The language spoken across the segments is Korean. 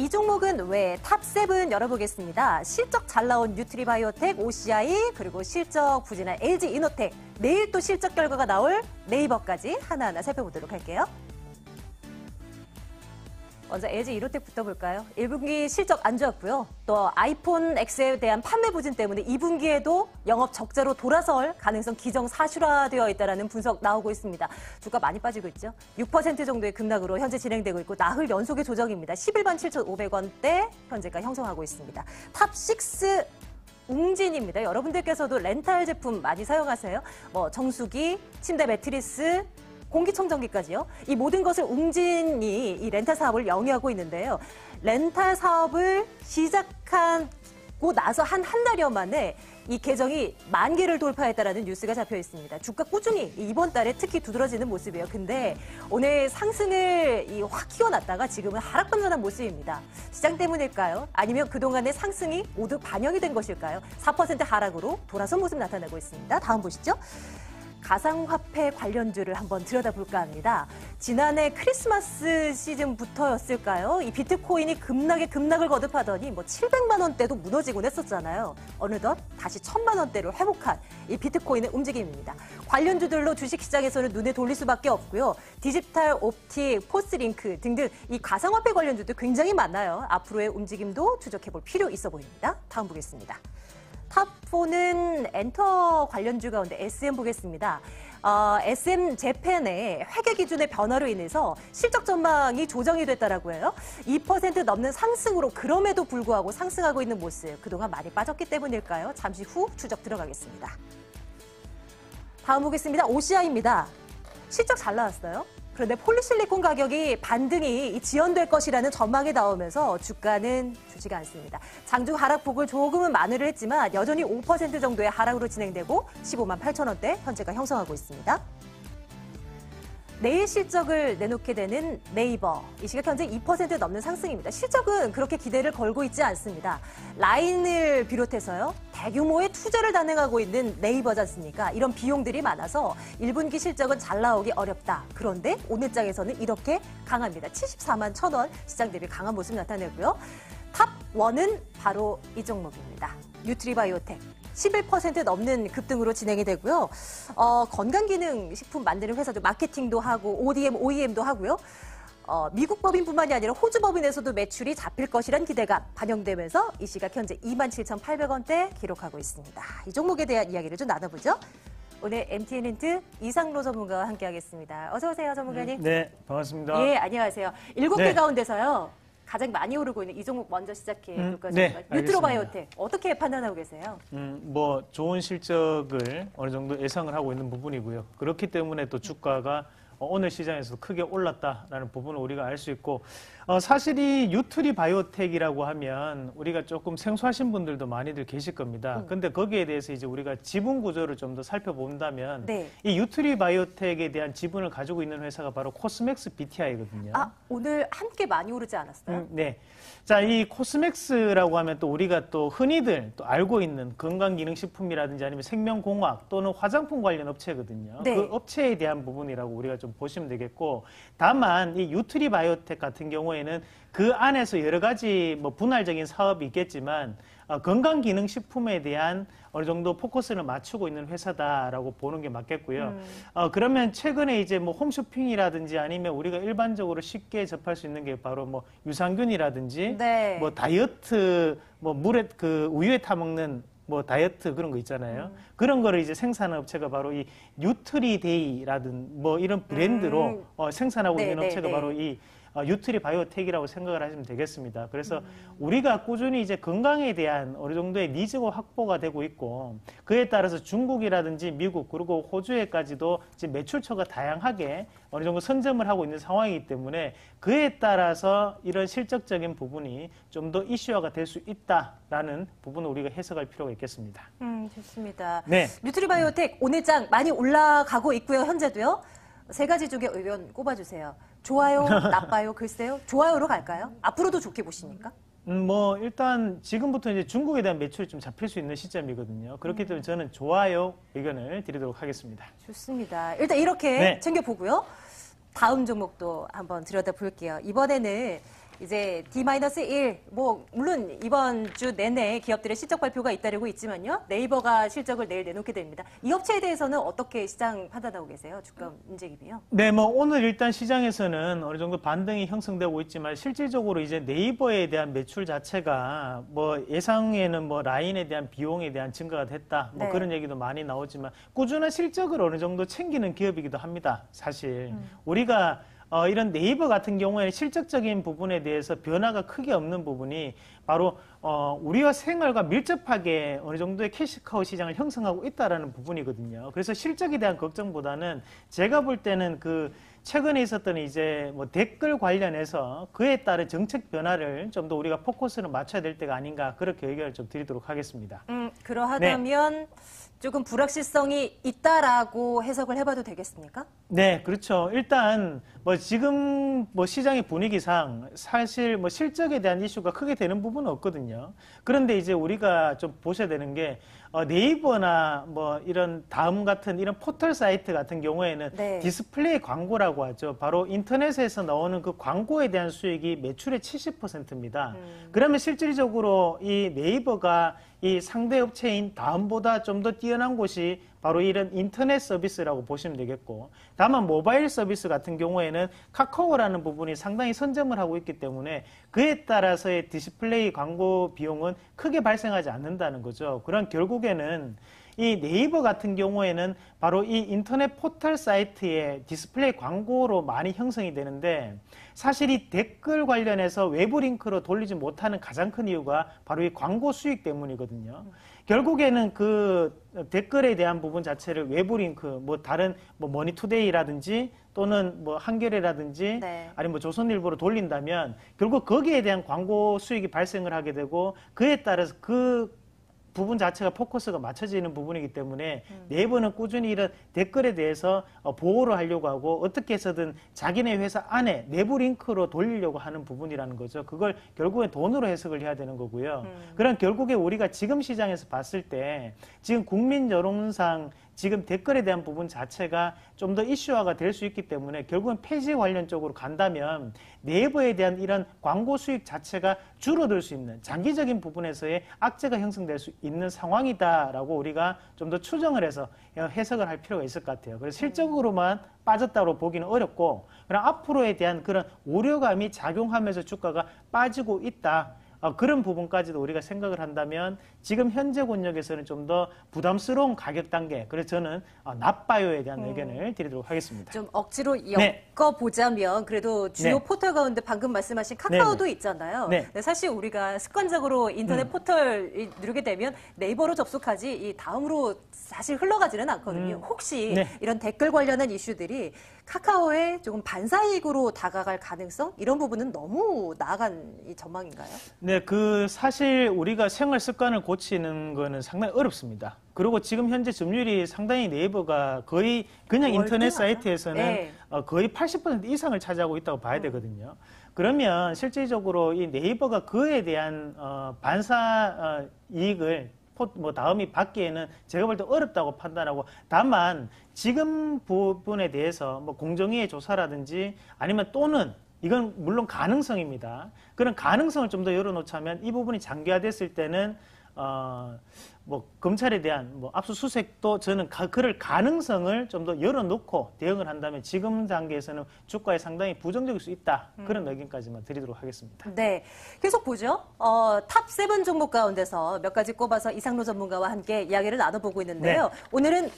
이 종목은 왜 탑7 열어보겠습니다. 실적 잘 나온 뉴트리바이오텍, OCI, 그리고 실적 부진한 LG이노텍, 내일 또 실적 결과가 나올 네이버까지 하나하나 살펴보도록 할게요. 먼저 LG이노텍부터 볼까요? 1분기 실적 안 좋았고요. 또 아이폰 X에 대한 판매 부진 때문에 2분기에도 영업 적자로 돌아설 가능성 기정사실화되어 있다는 분석 나오고 있습니다. 주가 많이 빠지고 있죠. 6% 정도의 급락으로 현재 진행되고 있고 나흘 연속의 조정입니다. 11만 7,500원대 현재가 형성하고 있습니다. 탑6 웅진입니다. 여러분들께서도 렌탈 제품 많이 사용하세요. 정수기, 침대 매트리스, 공기청정기까지요. 이 모든 것을 웅진이 이 렌탈 사업을 영위하고 있는데요. 렌탈 사업을 시작하고 나서 한 달여 만에 이 계정이 10,000개를 돌파했다는 뉴스가 잡혀 있습니다. 주가 꾸준히 이번 달에 특히 두드러지는 모습이에요. 근데 오늘 상승을 확 키워놨다가 지금은 하락 반전한 모습입니다. 시장 때문일까요? 아니면 그동안의 상승이 모두 반영이 된 것일까요? 4% 하락으로 돌아선 모습 나타나고 있습니다. 다음 보시죠. 가상화폐 관련주를 한번 들여다볼까 합니다. 지난해 크리스마스 시즌부터였을까요? 이 비트코인이 급락을 거듭하더니 700만 원대도 무너지곤 했었잖아요. 어느덧 다시 1,000만 원대로 회복한 이 비트코인의 움직임입니다. 관련주들로 주식시장에서는 눈에 돌릴 수밖에 없고요. 디지털, 옵틱, 포스링크 등등 이 가상화폐 관련주도 굉장히 많아요. 앞으로의 움직임도 추적해볼 필요 있어 보입니다. 다음 보겠습니다. 탑4는 엔터 관련주 가운데 SM 보겠습니다. SM 재팬의 회계 기준의 변화로 인해서 실적 전망이 조정이 됐다라고 해요. 2% 넘는 상승으로 그럼에도 불구하고 상승하고 있는 모습. 그동안 많이 빠졌기 때문일까요? 잠시 후 추적 들어가겠습니다. 다음 보겠습니다. OCI입니다. 실적 잘 나왔어요. 그런데 폴리실리콘 가격이 반등이 지연될 것이라는 전망이 나오면서 주가는 주지가 않습니다. 장중 하락폭을 조금은 만회를 했지만 여전히 5% 정도의 하락으로 진행되고 15만 8천 원대 현재가 형성하고 있습니다. 내일 실적을 내놓게 되는 네이버. 이 시각 현재 2% 넘는 상승입니다. 실적은 그렇게 기대를 걸고 있지 않습니다. 라인을 비롯해서요. 대규모의 투자를 단행하고 있는 네이버지 않습니까? 이런 비용들이 많아서 1분기 실적은 잘 나오기 어렵다. 그런데 오늘장에서는 이렇게 강합니다. 74만 1,000원 시장 대비 강한 모습 나타내고요. 탑1은 바로 이 종목입니다. 뉴트리바이오텍. 11% 넘는 급등으로 진행이 되고요. 건강기능식품 만드는 회사도 마케팅도 하고 OEM도 하고요. 미국 법인뿐만이 아니라 호주 법인에서도 매출이 잡힐 것이란 기대가 반영되면서 이 시각 현재 27,800원대 기록하고 있습니다. 이 종목에 대한 이야기를 좀 나눠보죠. 오늘 MTN 힌트 이상로 전문가와 함께하겠습니다. 어서 오세요, 전문가님. 네, 반갑습니다. 예, 안녕하세요. 7개 가운데서요. 가장 많이 오르고 있는 이 종목 먼저 시작해 볼까요? 네, 뉴트로바이오텍 어떻게 판단하고 계세요? 좋은 실적을 어느 정도 예상을 하고 있는 부분이고요. 그렇기 때문에 또 주가가 오늘 시장에서 크게 올랐다라는 부분을 우리가 알 수 있고, 사실 이 뉴트리바이오텍이라고 하면 우리가 조금 생소하신 분들도 많이들 계실 겁니다. 근데 거기에 대해서 이제 우리가 지분 구조를 좀 더 살펴본다면, 네. 이 뉴트리바이오텍에 대한 지분을 가지고 있는 회사가 바로 코스맥스 BTI거든요. 오늘 함께 많이 오르지 않았어요? 네. 자, 이 코스맥스라고 하면 또 우리가 또 흔히들 또 알고 있는 건강기능식품이라든지 아니면 생명공학 또는 화장품 관련 업체거든요. 네. 그 업체에 대한 부분이라고 우리가 좀 보시면 되겠고, 다만 이 뉴트리바이오텍 같은 경우에는 그 안에서 여러 가지 분할적인 사업이 있겠지만 건강기능식품에 대한 어느 정도 포커스를 맞추고 있는 회사다라고 보는 게 맞겠고요. 그러면 최근에 이제 홈쇼핑이라든지 아니면 우리가 일반적으로 쉽게 접할 수 있는 게 바로 유산균이라든지 네. 다이어트 물에 우유에 타먹는 다이어트 그런 거 있잖아요. 그런 거를 이제 생산하는 업체가 바로 이 뉴트리데이라든 이런 브랜드로 생산하고 있는 업체가 바로 이 뉴트리바이오텍이라고 생각을 하시면 되겠습니다. 그래서 우리가 꾸준히 이제 건강에 대한 어느 정도의 니즈가 확보가 되고 있고, 그에 따라서 중국이라든지 미국 그리고 호주에까지도 이제 매출처가 다양하게 어느 정도 선점을 하고 있는 상황이기 때문에 그에 따라서 이런 실적적인 부분이 좀 더 이슈화가 될 수 있다라는 부분을 우리가 해석할 필요가 있겠습니다. 좋습니다. 네. 뉴트리바이오텍 오늘장 많이 올라가고 있고요. 현재도요. 3가지 중에 의견 꼽아주세요. 좋아요, 나빠요, 글쎄요. 좋아요로 갈까요? 앞으로도 좋게 보십니까? 일단 지금부터 이제 중국에 대한 매출이 좀 잡힐 수 있는 시점이거든요. 그렇기 때문에 저는 좋아요 의견을 드리도록 하겠습니다. 좋습니다. 일단 이렇게 챙겨보고요. 다음 종목도 한번 들여다볼게요. 이번에는 이제 D-1, 뭐 물론 이번 주 내내 기업들의 실적 발표가 잇따르고 있지만요. 네이버가 실적을 내일 내놓게 됩니다. 이 업체에 대해서는 어떻게 시장 판단하고 계세요? 주가 움직임이요? 네, 뭐 오늘 일단 시장에서는 어느 정도 반등이 형성되고 있지만 실질적으로 이제 네이버에 대한 매출 자체가 뭐 예상에는 뭐 라인에 대한 비용에 대한 증가가 됐다. 뭐 네. 그런 얘기도 많이 나오지만 꾸준한 실적을 어느 정도 챙기는 기업이기도 합니다. 사실 우리가 이런 네이버 같은 경우에는 실적적인 부분에 대해서 변화가 크게 없는 부분이 바로 우리와 생활과 밀접하게 어느 정도의 캐시카우 시장을 형성하고 있다라는 부분이거든요. 그래서 실적에 대한 걱정보다는 제가 볼 때는 그 최근에 있었던 이제 뭐 댓글 관련해서 그에 따른 정책 변화를 좀 더 우리가 포커스를 맞춰야 될 때가 아닌가 그렇게 의견을 좀 드리도록 하겠습니다. 그러하다면 조금 불확실성이 있다라고 해석을 해봐도 되겠습니까? 네, 그렇죠. 일단 뭐 지금 뭐 시장의 분위기상 사실 뭐 실적에 대한 이슈가 크게 되는 부분은 없거든요. 그런데 이제 우리가 좀 보셔야 되는 게 네이버나 뭐 이런 다음 같은 이런 포털 사이트 같은 경우에는 네. 디스플레이 광고라고 하죠. 바로 인터넷에서 나오는 그 광고에 대한 수익이 매출의 70%입니다. 그러면 실질적으로 이 네이버가 이 상대 업체인 다음보다 좀 더 뛰어난 곳이 바로 이런 인터넷 서비스라고 보시면 되겠고, 다만 모바일 서비스 같은 경우에는 카카오라는 부분이 상당히 선점을 하고 있기 때문에 그에 따라서의 디스플레이 광고 비용은 크게 발생하지 않는다는 거죠. 그런 결국에는 이 네이버 같은 경우에는 바로 이 인터넷 포털 사이트의 디스플레이 광고로 많이 형성이 되는데, 사실 이 댓글 관련해서 외부 링크로 돌리지 못하는 가장 큰 이유가 바로 이 광고 수익 때문이거든요. 결국에는 그 댓글에 대한 부분 자체를 외부 링크, 뭐 다른 뭐 머니투데이라든지 또는 뭐 한겨레라든지 네. 아니면 뭐 조선일보로 돌린다면 결국 거기에 대한 광고 수익이 발생을 하게 되고, 그에 따라서 그 부분 자체가 포커스가 맞춰지는 부분이기 때문에 네이버는 꾸준히 이런 댓글에 대해서 보호를 하려고 하고 어떻게 해서든 자기네 회사 안에 내부 링크로 돌리려고 하는 부분이라는 거죠. 그걸 결국엔 돈으로 해석을 해야 되는 거고요. 그럼 결국에 우리가 지금 시장에서 봤을 때 지금 국민 여론상 지금 댓글에 대한 부분 자체가 좀 더 이슈화가 될 수 있기 때문에 결국은 폐지 관련 쪽으로 간다면 네이버에 대한 이런 광고 수익 자체가 줄어들 수 있는 장기적인 부분에서의 악재가 형성될 수 있는 상황이다라고 우리가 좀 더 추정을 해서 해석을 할 필요가 있을 것 같아요. 그래서 실적으로만 빠졌다고 보기는 어렵고, 그럼 앞으로에 대한 그런 우려감이 작용하면서 주가가 빠지고 있다. 그런 부분까지도 우리가 생각을 한다면 지금 현재 권역에서는 좀 더 부담스러운 가격 단계, 그래서 저는 나빠요에 대한 의견을 드리도록 하겠습니다. 좀 억지로 네. 엮어보자면 그래도 주요 네. 포털 가운데 방금 말씀하신 카카오도 있잖아요. 네. 근데 사실 우리가 습관적으로 인터넷 포털 누르게 되면 네이버로 접속하지 이 다음으로 사실 흘러가지는 않거든요. 혹시 네. 이런 댓글 관련한 이슈들이 카카오에 조금 반사이익으로 다가갈 가능성? 이런 부분은 너무 나아간 이 전망인가요? 네, 그 사실 우리가 생활 습관을 고치는 거는 상당히 어렵습니다. 그리고 지금 현재 점유율이 상당히 네이버가 거의 그냥 인터넷 월등하죠? 사이트에서는 네. 거의 80% 이상을 차지하고 있다고 봐야 되거든요. 그러면 실질적으로 이 네이버가 그에 대한 반사 이익을 뭐 다음이 받기에는 제가 볼 때 어렵다고 판단하고, 다만 지금 부분에 대해서 뭐 공정위의 조사라든지 아니면 또는 이건 물론 가능성입니다. 그런 가능성을 좀 더 열어놓자면 이 부분이 장기화됐을 때는 뭐 검찰에 대한 뭐 압수수색도 저는 그럴 가능성을 좀 더 열어놓고 대응을 한다면 지금 단계에서는 주가에 상당히 부정적일 수 있다. 그런 의견까지만 드리도록 하겠습니다. 네, 계속 보죠. 탑 7 종목 가운데서 몇 가지 꼽아서 이상로 전문가와 함께 이야기를 나눠보고 있는데요. 네. 오늘은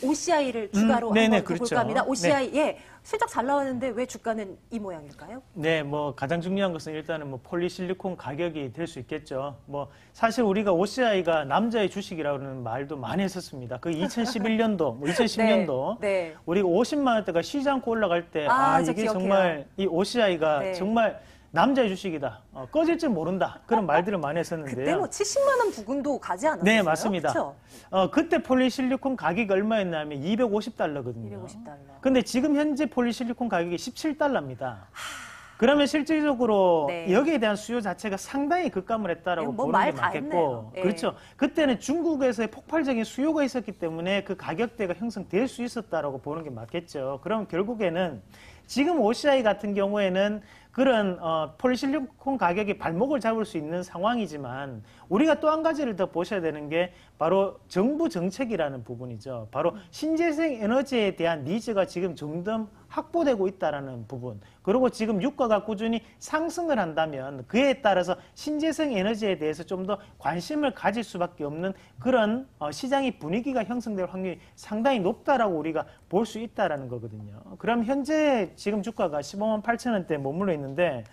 OCI를 추가로 네네, 한번 그렇죠. 볼까 합니다. OCI, 네. 예, 실적 잘 나왔는데 왜 주가는 이 모양일까요? 네, 뭐 가장 중요한 것은 일단은 뭐 폴리실리콘 가격이 될 수 있겠죠. 뭐 사실 우리가 OCI가 남자의 주식이라는 말도 많이 했었습니다. 그 2011년도, 뭐 2010년도 네. 우리가 50만 원대가 쉬지 않고 올라갈 때 저 이게 기억해요. 정말 이 OCI가 네. 정말 남자의 주식이다. 꺼질 줄 모른다. 그런 말들을 많이 했었는데요. 그때 뭐 70만 원 부근도 가지 않았어요? 네, 맞습니다. 그렇죠? 그때 폴리실리콘 가격이 얼마였냐면 250달러거든요. 250달러. 근데 지금 현재 폴리실리콘 가격이 17달러입니다. 그러면 실질적으로 네. 여기에 대한 수요 자체가 상당히 급감을 했다라고 뭐 보는 말 게 다 맞겠고, 했네요. 예. 그렇죠. 그때는 중국에서의 폭발적인 수요가 있었기 때문에 그 가격대가 형성될 수 있었다라고 보는 게 맞겠죠. 그럼 결국에는 지금 OCI 같은 경우에는 그런 폴리실리콘 가격이 발목을 잡을 수 있는 상황이지만 우리가 또 한 가지를 더 보셔야 되는 게 바로 정부 정책이라는 부분이죠. 바로 신재생 에너지에 대한 니즈가 지금 점점 확보되고 있다라는 부분. 그리고 지금 유가가 꾸준히 상승을 한다면 그에 따라서 신재생 에너지에 대해서 좀 더 관심을 가질 수밖에 없는 그런 시장의 분위기가 형성될 확률이 상당히 높다라고 우리가 볼 수 있다라는 거거든요. 그럼 현재 지금 주가가 15만 8천 원대에 머물러 있는데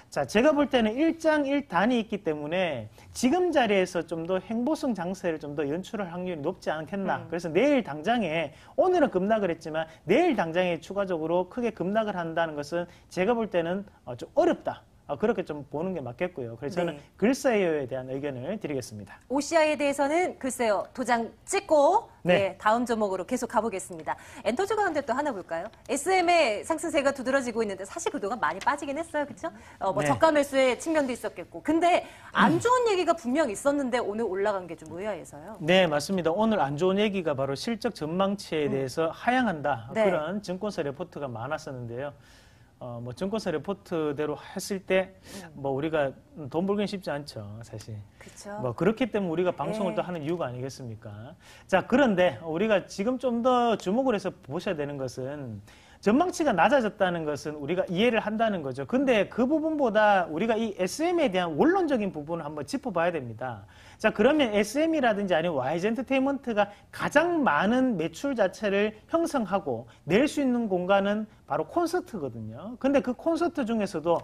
자, 제가 볼 때는 일장일단이 있기 때문에 지금 자리에서 좀 더 행보성 장세를 좀 더 연출할 확률이 높지 않겠나. 그래서 내일 당장에, 오늘은 급락을 했지만 내일 당장에 추가적으로 크게 급락을 한다는 것은 제가 볼 때는 좀 어렵다. 그렇게 좀 보는 게 맞겠고요. 그래서 저는 글쎄요에 대한 의견을 드리겠습니다. OCI에 대해서는 글쎄요, 도장 찍고 네, 다음 종목으로 계속 가보겠습니다. 엔터주 가운데 또 하나 볼까요? SM의 상승세가 두드러지고 있는데 사실 그동안 많이 빠지긴 했어요. 그렇죠? 뭐 저가 매수의 측면도 있었겠고. 근데 안 좋은 얘기가 분명 있었는데 오늘 올라간 게 좀 의아해서요. 네, 맞습니다. 오늘 안 좋은 얘기가 바로 실적 전망치에 대해서 하향한다. 네. 그런 증권사 레포트가 많았었는데요. 뭐 증권사 레포트대로 했을 때 뭐 우리가 돈 벌기는 쉽지 않죠, 사실. 그렇죠. 뭐 그렇기 때문에 우리가 방송을 또 하는 이유가 아니겠습니까? 자, 그런데 우리가 지금 좀 더 주목을 해서 보셔야 되는 것은 전망치가 낮아졌다는 것은 우리가 이해를 한다는 거죠. 근데 그 부분보다 우리가 이 SM에 대한 원론적인 부분을 한번 짚어봐야 됩니다. 자, 그러면 SM이라든지 아니면 YG엔터테인먼트가 가장 많은 매출 자체를 형성하고 낼 수 있는 공간은 바로 콘서트거든요. 근데 그 콘서트 중에서도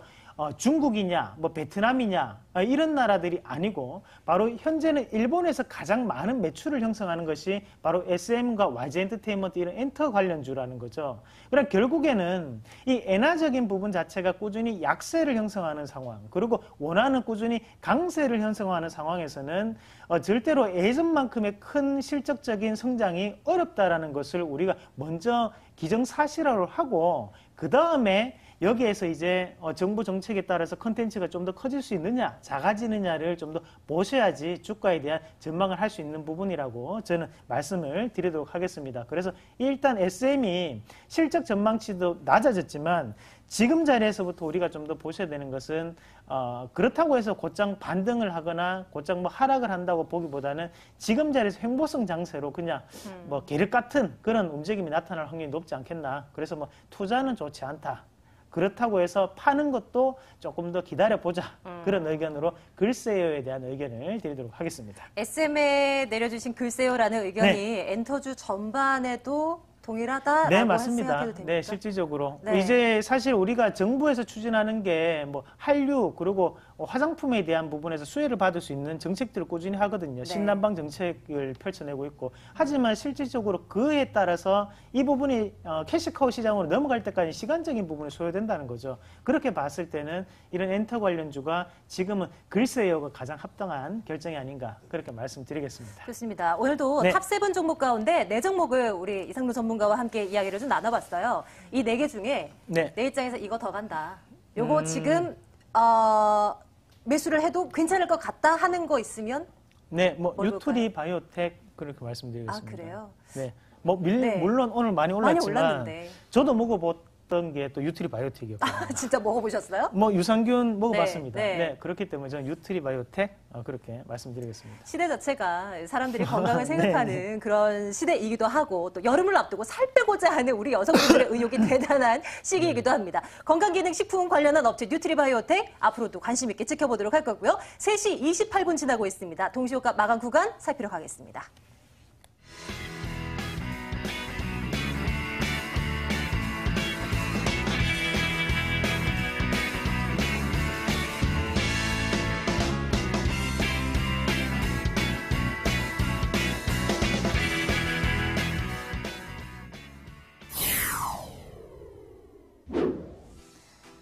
중국이냐, 뭐 베트남이냐 이런 나라들이 아니고 바로 현재는 일본에서 가장 많은 매출을 형성하는 것이 바로 SM과 YG엔터테인먼트 이런 엔터 관련주라는 거죠. 그럼 결국에는 이 엔화적인 부분 자체가 꾸준히 약세를 형성하는 상황, 그리고 원화는 꾸준히 강세를 형성하는 상황에서는 절대로 예전만큼의 큰 실적적인 성장이 어렵다라는 것을 우리가 먼저 기정사실화를 하고 그 다음에 여기에서 이제 정부 정책에 따라서 컨텐츠가 좀 더 커질 수 있느냐, 작아지느냐를 좀 더 보셔야지 주가에 대한 전망을 할 수 있는 부분이라고 저는 말씀을 드리도록 하겠습니다. 그래서 일단 SM이 실적 전망치도 낮아졌지만 지금 자리에서부터 우리가 좀 더 보셔야 되는 것은 그렇다고 해서 곧장 반등을 하거나 곧장 뭐 하락을 한다고 보기보다는 지금 자리에서 횡보성 장세로 그냥 뭐 계륵 같은 그런 움직임이 나타날 확률이 높지 않겠나. 그래서 뭐 투자는 좋지 않다. 그렇다고 해서 파는 것도 조금 더 기다려보자. 그런 의견으로 글쎄요에 대한 의견을 드리도록 하겠습니다. SM에 내려주신 글쎄요라는 의견이 엔터주 전반에도 동일하다라고 네, 맞습니다. 생각해도 됩니까? 네, 실질적으로. 네. 이제 사실 우리가 정부에서 추진하는 게 뭐 한류 그리고 화장품에 대한 부분에서 수혜를 받을 수 있는 정책들을 꾸준히 하거든요. 신남방 정책을 펼쳐내고 있고. 하지만 실질적으로 그에 따라서 이 부분이 캐시카우 시장으로 넘어갈 때까지 시간적인 부분이 소요된다는 거죠. 그렇게 봤을 때는 이런 엔터 관련주가 지금은 글쎄요가 가장 합당한 결정이 아닌가 그렇게 말씀드리겠습니다. 좋습니다. 오늘도 네. 탑7 종목 가운데 4종목을 우리 이상로 전문가와 함께 이야기를 좀 나눠봤어요. 이 4개 중에 네. 내 입장에서 이거 더 간다. 요거 지금 매수를 해도 괜찮을 것 같다 하는 거 있으면 네, 뭐 뭘 유투리 바이오텍 그렇게 말씀드리겠습니다. 아, 그래요? 네. 뭐 네. 물론 오늘 많이 많이 올랐지만 올랐는데. 저도 먹어봤던 게 또 유트리 바이오텍이었거든요. 진짜 먹어보셨어요? 뭐 유산균 먹어봤습니다. 네, 네, 네. 그렇기 때문에 저는 유트리 바이오텍 그렇게 말씀드리겠습니다. 시대 자체가 사람들이 건강을 네, 생각하는 그런 시대이기도 하고 또 여름을 앞두고 살 빼고자 하는 우리 여성분들의 의욕이 대단한 시기이기도 합니다. 건강기능식품 관련한 업체 뉴트리바이오텍 앞으로도 관심 있게 지켜보도록 할 거고요. 3시 28분 지나고 있습니다. 동시효과 마감 구간 살피러 가겠습니다.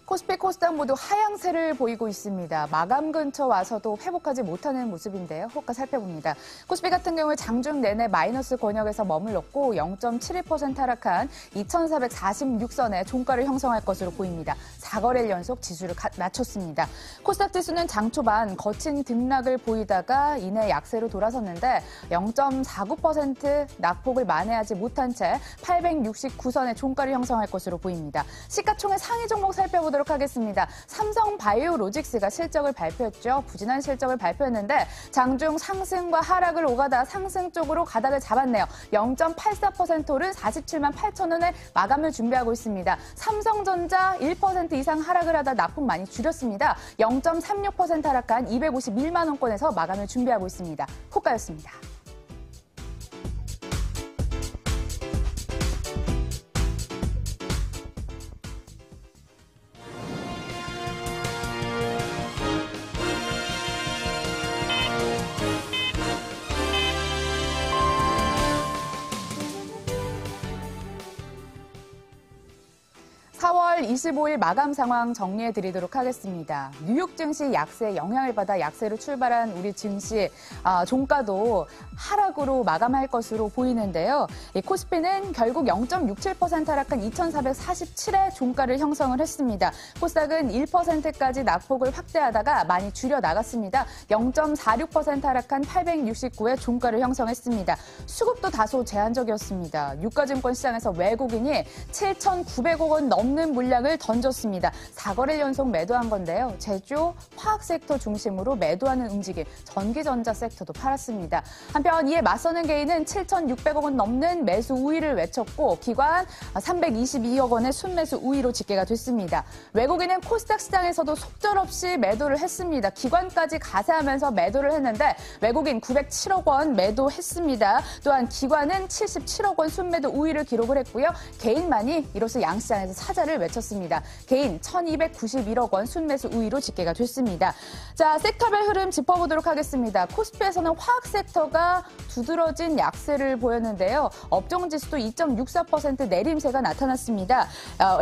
코스피, 코스닥 모두 하향세를 보이고 있습니다. 마감 근처 와서도 회복하지 못하는 모습인데요. 호가 살펴봅니다. 코스피 같은 경우 장중 내내 마이너스 권역에서 머물렀고 0.71% 하락한 2,446선에 종가를 형성할 것으로 보입니다. 4거래일 연속 지수를 낮췄습니다. 코스닥 지수는 장 초반 거친 등락을 보이다가 이내 약세로 돌아섰는데 0.49% 낙폭을 만회하지 못한 채 869선의 종가를 형성할 것으로 보입니다. 시가총액 상위 종목 살펴보도록 보도록 하겠습니다. 삼성바이오로직스가 실적을 발표했죠. 부진한 실적을 발표했는데 장중 상승과 하락을 오가다 상승 쪽으로 가닥을 잡았네요. 0.84% 오른 47만 8천 원에 마감을 준비하고 있습니다. 삼성전자 1% 이상 하락을 하다 납품 많이 줄였습니다. 0.36% 하락한 251만 원권에서 마감을 준비하고 있습니다. 호가였습니다. (4월 25일) 마감 상황 정리해드리도록 하겠습니다. 뉴욕 증시 약세 영향을 받아 약세로 출발한 우리 증시 종가도 하락으로 마감할 것으로 보이는데요. 코스피는 결국 0.67% 하락한 2,447의 종가를 형성을 했습니다. 코스닥은 1%까지 낙폭을 확대하다가 많이 줄여 나갔습니다. 0.46% 하락한 869의 종가를 형성했습니다. 수급도 다소 제한적이었습니다. 유가증권 시장에서 외국인이 7,900억 원 넘는 물량을 던졌습니다. 4거래일 연속 매도한 건데요. 제조, 화학 섹터 중심으로 매도하는 움직임, 전기전자 섹터도 팔았습니다. 한편 이에 맞서는 개인은 7,600억 원 넘는 매수 우위를 외쳤고 기관 322억 원의 순매수 우위로 집계가 됐습니다. 외국인은 코스닥 시장에서도 속절없이 매도를 했습니다. 기관까지 가세하면서 매도를 했는데 외국인 907억 원 매도했습니다. 또한 기관은 77억 원 순매도 우위를 기록을 했고요. 개인만이 이로써 양시장에서 사자를 외쳤습니다. 개인 1,291억 원 순매수 우위로 집계가 됐습니다. 자, 섹터별 흐름 짚어보도록 하겠습니다. 코스피에서는 화학 섹터가 두드러진 약세를 보였는데요. 업종지수도 2.64% 내림세가 나타났습니다.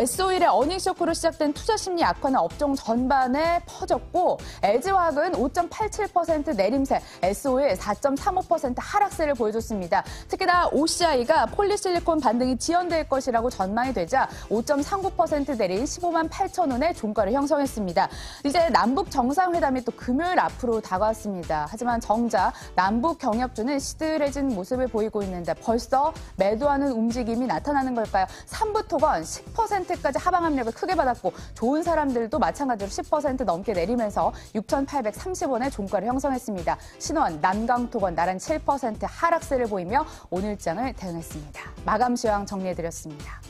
S-오일의 어닝 쇼크로 시작된 투자 심리 악화는 업종 전반에 퍼졌고 LG화학은 5.87% 내림세, S-오일 4.35% 하락세를 보여줬습니다. 특히나 OCI가 폴리실리콘 반등이 지연될 것이라고 전망이 되자 5.39% 내린 15만 8천 원의 종가를 형성했습니다. 이제 남북 정상회담이 또 금요일 앞으로 다가왔습니다. 하지만 정작 남북 경협주는 시들해진 모습을 보이고 있는데 벌써 매도하는 움직임이 나타나는 걸까요? 삼부토건 10%까지 하방 압력을 크게 받았고 좋은 사람들도 마찬가지로 10% 넘게 내리면서 6,830원의 종가를 형성했습니다. 신원, 남강토건 나란히 7% 하락세를 보이며 오늘장을 대응했습니다. 마감 시황 정리해드렸습니다.